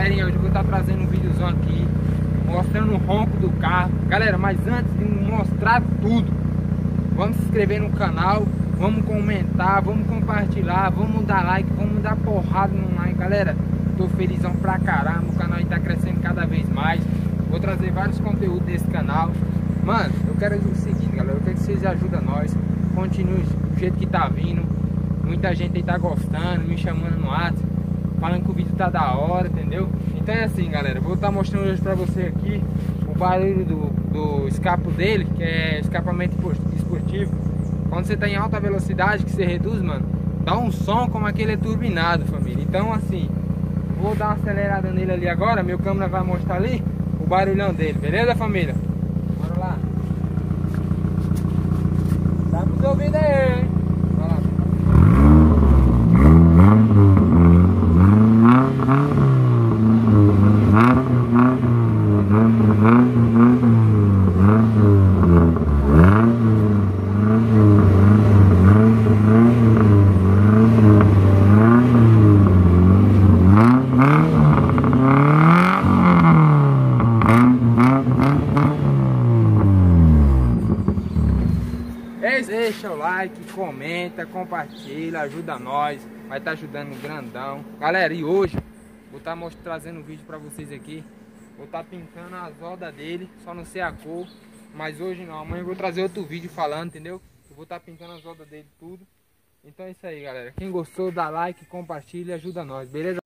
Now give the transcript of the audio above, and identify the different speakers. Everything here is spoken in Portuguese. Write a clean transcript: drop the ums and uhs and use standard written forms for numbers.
Speaker 1: galerinha, hoje eu vou estar trazendo um videozão aqui mostrando o ronco do carro. Galera, mas antes de mostrar tudo, vamos se inscrever no canal, vamos comentar, vamos compartilhar, vamos dar like, vamos dar porrada no like. Galera, tô felizão pra caramba, o canal está crescendo cada vez mais. Vou trazer vários conteúdos desse canal. Mano, eu quero o seguinte, galera, eu quero que vocês ajudem nós, continue do jeito que tá vindo. Muita gente aí tá gostando, me chamando no WhatsApp, falando que o vídeo tá da hora, entendeu? Então é assim, galera, vou estar mostrando hoje pra você aqui o barulho do escapo dele, que é escapamento esportivo. Quando você tá em alta velocidade, que você reduz, mano, dá um som como aquele é turbinado, família. Então assim, vou dar uma acelerada nele ali agora, meu câmera vai mostrar ali o barulhão dele, beleza, família? Bora lá. Tá pros ouvidos aí, hein? Bora lá. Deixa o like, comenta, compartilha, ajuda nós, vai estar ajudando grandão. Galera, e hoje vou estar trazendo um vídeo pra vocês aqui. Vou estar pintando as rodas dele, só não sei a cor, mas hoje não, amanhã eu vou trazer outro vídeo falando, entendeu? Eu vou estar pintando as rodas dele tudo. Então é isso aí, galera. Quem gostou, dá like, compartilha, ajuda nós, beleza?